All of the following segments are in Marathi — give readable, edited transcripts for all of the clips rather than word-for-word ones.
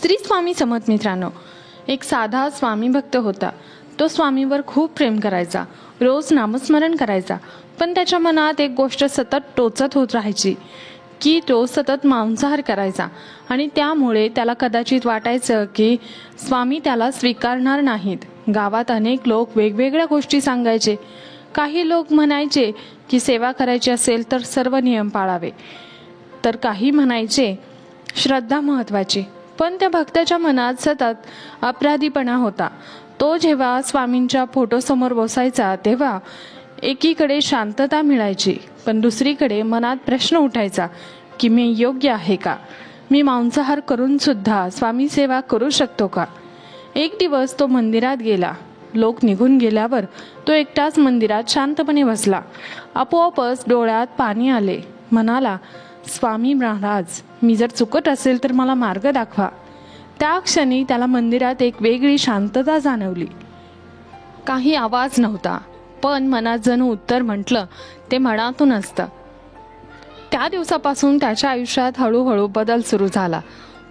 श्री स्वामी समर्थ मित्रांनो, एक साधा स्वामी भक्त होता. तो स्वामीवर खूप प्रेम करायचा, रोज नामस्मरण करायचा. पण त्याच्या मनात एक गोष्ट सतत टोचत होत राहायची की तो सतत मांसाहार करायचा आणि त्यामुळे त्याला कदाचित वाटायचं की स्वामी त्याला स्वीकारणार नाहीत. गावात अनेक लोक वेगवेगळ्या गोष्टी सांगायचे. काही लोक म्हणायचे की सेवा करायची असेल तर सर्व नियम पाळावे, तर काही म्हणायचे श्रद्धा महत्त्वाची. पण त्या भक्ताच्या मनात सतत अपराधीपणा होता. तो जेव्हा स्वामींच्या फोटोसमोर बसायचा तेव्हा एकीकडे शांतता मिळायची, पण दुसरीकडे मनात प्रश्न उठायचा की मी योग्य आहे का? मी मांसाहार करून सुद्धा स्वामी सेवा करू शकतो का? एक दिवस तो मंदिरात गेला. लोक निघून गेल्यावर तो एकटाच मंदिरात शांतपणे बसला. आपोआपच डोळ्यात पाणी आले. म्हणाला, स्वामी महाराज, मी जर चुकत असेल तर मला मार्ग दाखवा. त्या क्षणी त्याला मंदिरात एक वेगळी शांतता जाणवली. काही आवाज नव्हता, पण मनात जणू उत्तर म्हटलं ते मनातून असतं. त्या दिवसापासून त्याच्या आयुष्यात हळूहळू बदल सुरू झाला.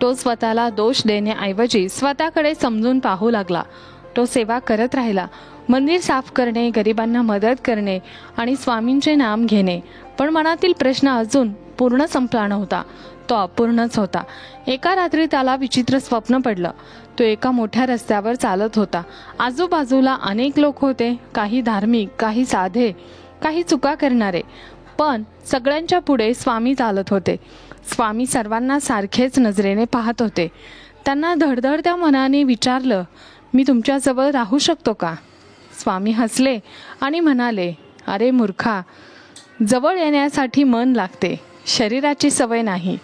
तो स्वतःला दोष देण्याऐवजी स्वतःकडे समजून पाहू लागला. तो सेवा करत राहिला, मंदिर साफ करणे, गरिबांना मदत करणे आणि स्वामींचे नाम घेणे. पण मनातील प्रश्न अजून पूर्ण संपला नव्हता, तो अपूर्णच होता. एका रात्री त्याला विचित्र स्वप्न पडलं. तो एका मोठ्या रस्त्यावर चालत होता. आजूबाजूला अनेक लोक होते, काही धार्मिक, काही साधे, काही चुका करणारे. पण सगळ्यांच्या पुढे स्वामी चालत होते. स्वामी सर्वांना सारखेच नजरेने पाहत होते. त्यांना धडधडत्या मनाने विचारलं, मी तुमच्याजवळ राहू शकतो का? स्वामी हसले आणि म्हणाले, अरे मूर्खा, जवळ येण्यासाठी मन लागते, शरीराची सवय नाही.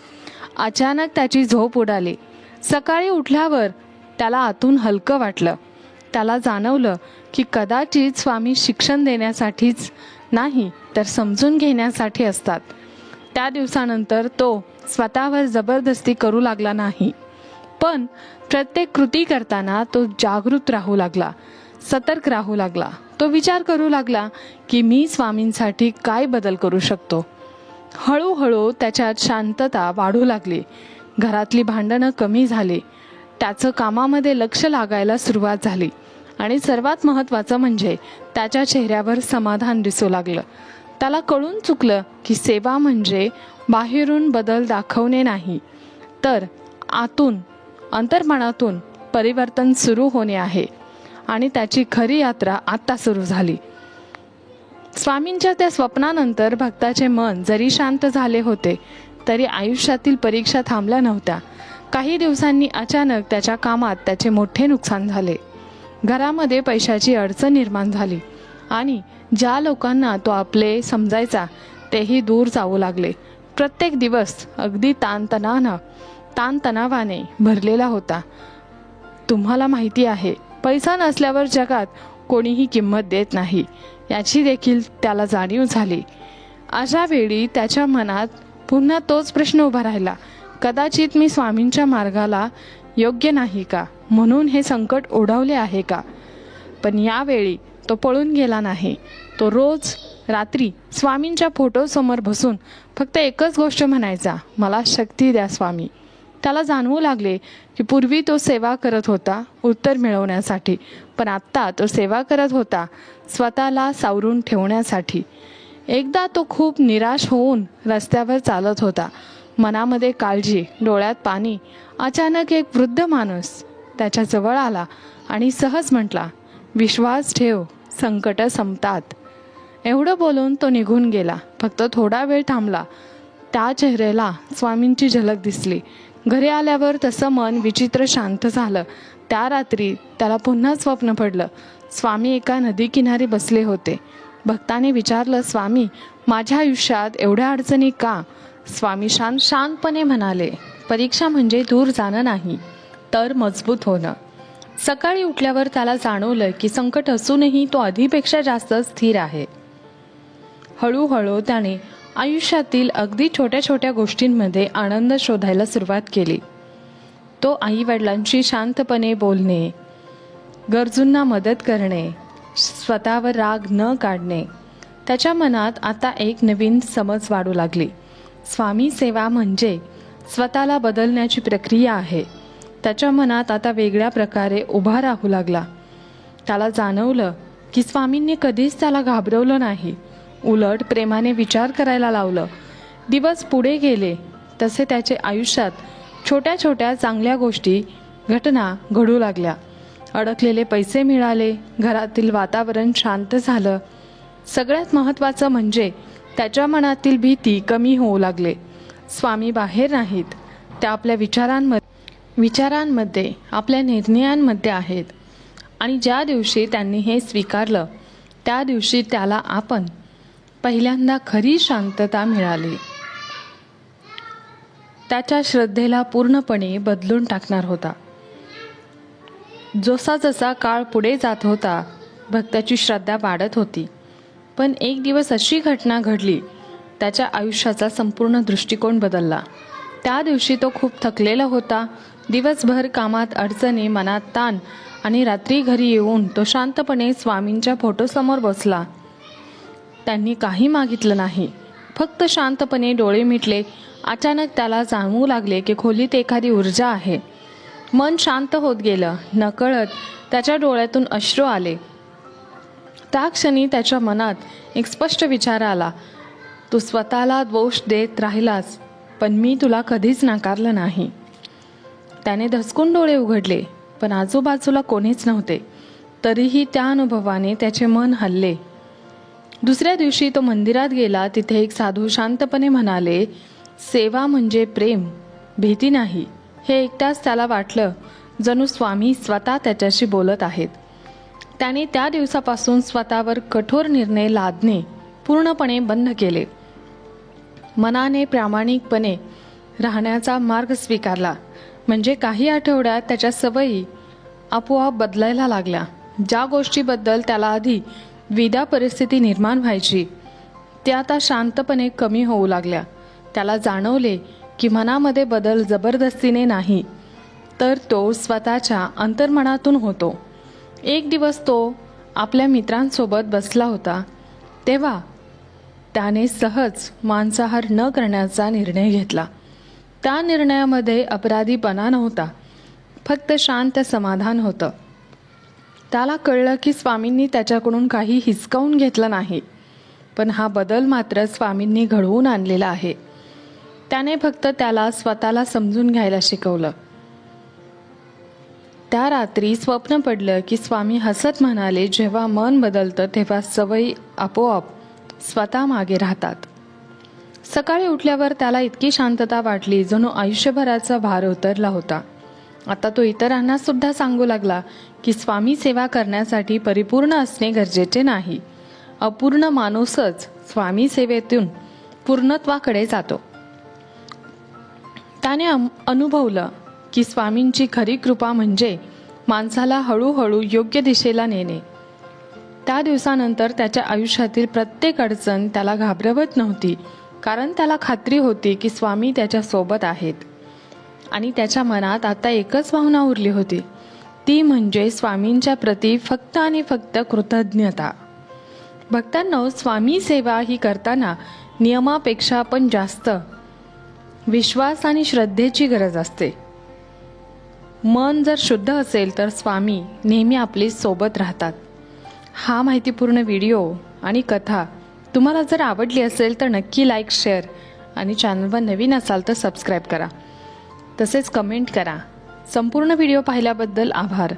अचानक त्याची झोप उडाली. सकाळी उठल्यावर त्याला आतून हलकं वाटलं. त्याला जाणवलं की कदाचित स्वामी शिक्षण देण्यासाठीच नाही तर समजून घेण्यासाठी असतात. त्या दिवसानंतर तो स्वतःवर जबरदस्ती करू लागला नाही, पण प्रत्येक कृती करताना तो जागृत राहू लागला, सतर्क राहू लागला. तो विचार करू लागला की मी स्वामींसाठी काय बदल करू शकतो. हळूहळू त्याच्यात शांतता वाढू लागली. घरातली भांडणं कमी झाली. त्याचं कामामध्ये लक्ष लागायला सुरुवात झाली आणि सर्वात महत्त्वाचं म्हणजे त्याच्या चेहऱ्यावर समाधान दिसू लागलं. त्याला कळून चुकलं की सेवा म्हणजे बाहेरून बदल दाखवणे नाही, तर आतून, अंतर्मनातून परिवर्तन सुरू होणे आहे. आणि त्याची खरी यात्रा आता सुरू झाली. स्वामींच्या त्या स्वप्नानंतर भक्ताचे मन जरी शांत झाले होते तरी आयुष्यातील परीक्षा थांबल्या नव्हत्या. काही दिवसांनी अचानक त्याच्या कामात त्याचे मोठे नुकसान झाले. घरामध्ये पैशाची अडचण निर्माण झाली आणि ज्या लोकांना तो आपले समजायचा तेही दूर जाऊ लागले. प्रत्येक दिवस अगदी ताणतणावाने भरलेला होता. तुम्हाला माहिती आहे, पैसा नसल्यावर जगात कोणीही किंमत देत नाही, याची देखील त्याला जाणीव झाली. अशा वेळी त्याच्या मनात पुन्हा तोच प्रश्न उभा राहिला, कदाचित मी स्वामींच्या मार्गाला योग्य नाही का, म्हणून हे संकट ओढवले आहे का? पण यावेळी तो पळून गेला नाही. तो रोज रात्री स्वामींच्या फोटोसमोर बसून फक्त एकच गोष्ट म्हणायचा, मला शक्ती द्या स्वामी. त्याला जाणवू लागले की पूर्वी तो सेवा करत होता उत्तर मिळवण्यासाठी, पण आत्ता तो सेवा करत होता स्वतःला सावरून ठेवण्यासाठी. एकदा तो खूप निराश होऊन रस्त्यावर चालत होता. मनामध्ये काळजी, डोळ्यात पाणी. अचानक एक वृद्ध माणूस त्याच्या जवळ आला आणि सहज म्हटला, विश्वास ठेव, संकट संपतात. एवढं बोलून तो निघून गेला. फक्त थोडा वेळ थांबला. त्या चेहऱ्याला स्वामींची झलक दिसली. घरी आल्यावर तसं मन विचित्र शांत झालं. त्या रात्री त्याला पुन्हा स्वप्न पडलं. स्वामी एका नदीकिनारी बसले होते. भक्ताने विचारलं, स्वामी, माझ्या आयुष्यात एवढ्या अडचणी का? स्वामी शांतपणे म्हणाले, परीक्षा म्हणजे दूर जाणं नाही, तर मजबूत होणं. सकाळी उठल्यावर त्याला जाणवलं की संकट असूनही तो आधीपेक्षा जास्त स्थिर आहे. हळूहळू त्याने आयुष्यातील अगदी छोट्या छोट्या गोष्टींमध्ये आनंद शोधायला सुरुवात केली. तो आई-वडिलांशी शांतपणे बोलणे, गरजूंना मदत करणे, स्वतःवर राग न काढणे. त्याच्या मनात आता एक नवीन समज वाढू लागली. स्वामी सेवा म्हणजे स्वतःला बदलण्याची प्रक्रिया आहे. त्याच्या मनात आता वेगळ्या प्रकारे उभा राहू लागला. त्याला जाणवलं की स्वामींनी कधीच त्याला घाबरवलं नाही, उलट प्रेमाने विचार करायला लावलं. दिवस पुढे गेले तसे त्याचे आयुष्यात छोट्या छोट्या चांगल्या गोष्टी, घटना घडू लागल्या. अडकलेले पैसे मिळाले, घरातील वातावरण शांत झालं. सगळ्यात महत्त्वाचं म्हणजे त्याच्या मनातील भीती कमी होऊ लागले. स्वामी बाहेर नाहीत, त्या आपल्या विचारांमध्ये आपल्या निर्णयांमध्ये आहेत. आणि ज्या दिवशी त्यांनी हे स्वीकारलं त्या दिवशी त्याला आपण पहिल्यांदा खरी शांतता मिळाली. त्याच्या श्रद्धेला पूर्णपणे बदलून टाकणार होता. जसा जसा काळ पुढे जात होता भक्ताची श्रद्धा वाढत होती. पण एक दिवस अशी घटना घडली, त्याच्या आयुष्याचा संपूर्ण दृष्टिकोन बदलला. त्या दिवशी तो खूप थकलेला होता. दिवसभर कामात अडचणी, मनात ताण आणि रात्री घरी येऊन तो शांतपणे स्वामींच्या फोटोसमोर बसला. त्यांनी काही मागितलं नाही, फक्त शांतपणे डोळे मिटले. अचानक त्याला जाणवू लागले की खोलीत एखादी ऊर्जा आहे. मन शांत होत गेलं. नकळत त्याच्या डोळ्यातून अश्रू आले. त्या क्षणी त्याच्या मनात एक स्पष्ट विचार आला, तू स्वतःला दोष देत राहिलास, पण मी तुला कधीच नाकारलं नाही. त्याने धसकून डोळे उघडले, पण आजूबाजूला कोणीच नव्हते. तरीही त्या अनुभवाने त्याचे मन हलले. दुसऱ्या दिवशी तो मंदिरात गेला. तिथे एक साधू शांतपणे म्हणाले, सेवा म्हणजे प्रेम, भीती नाही. हे ऐकताच त्याला वाटलं जणू स्वामी स्वतः त्याच्याशी बोलत आहेत. त्याने त्या दिवसापासून स्वतःवर कठोर निर्णय लादणे पूर्णपणे बंद केले. मनाने प्रामाणिकपणे राहण्याचा मार्ग स्वीकारला. म्हणजे काही आठवड्यात त्याच्या सवयी आपोआप बदलायला लागल्या. ज्या गोष्टीबद्दल त्याला आधी द्विधा परिस्थिती निर्माण व्हायची त्या आता शांतपणे कमी होऊ लागल्या. त्याला जाणवले की मनामध्ये बदल जबरदस्तीने नाही, तर तो स्वतःच्या अंतर्मनातून होतो. एक दिवस तो आपल्या मित्रांसोबत बसला होता, तेव्हा त्याने सहज मांसाहार न करण्याचा निर्णय घेतला. त्या निर्णयामध्ये अपराधीपणा नव्हता, फक्त शांत समाधान होतं. त्याला कळलं की स्वामींनी त्याच्याकडून काही हिसकावून घेतलं नाही, पण हा बदल मात्र स्वामींनी घडवून आणलेला आहे. त्याने फक्त त्याला स्वतःला समजून घ्यायला शिकवलं. त्या रात्री स्वप्न पडलं की स्वामी हसत म्हणाले, जेव्हा मन बदलतं तेव्हा सवयी आपोआप स्वतः मागे राहतात. सकाळी उठल्यावर त्याला इतकी शांतता वाटली जणू आयुष्यभराचा भार उतरला होता. आता तो इतरांना सुद्धा सांगू लागला की स्वामी सेवा करण्यासाठी परिपूर्ण असणे गरजेचे नाही. अपूर्ण माणूसच स्वामी सेवेतून पूर्णत्वाकडे जातो. त्याने अनुभवलं की स्वामींची खरी कृपा म्हणजे माणसाला हळूहळू योग्य दिशेला नेणे. त्या दिवसानंतर त्याच्या आयुष्यातील प्रत्येक अडचण त्याला घाबरवत नव्हती, कारण त्याला खात्री होती की स्वामी त्याच्या सोबत आहेत. आणि त्याच्या मनात आता एकच भावना उरली होती, ती म्हणजे स्वामींच्या प्रती फक्त आणि फक्त कृतज्ञता. भक्तांनो, स्वामी सेवा ही करताना नियमापेक्षा पण जास्त विश्वास आणि श्रद्धेची गरज असते. मन जर शुद्ध असेल तर स्वामी नेहमी आपली सोबत राहतात. हा माहितीपूर्ण व्हिडिओ आणि कथा तुम्हाला जर आवडली असेल तर नक्की लाईक, शेअर आणि चॅनलवर नवीन असाल तर सबस्क्राईब करा. तसेच कमेंट करा. संपूर्ण व्हिडिओ पाहिल्याबद्दल आभार.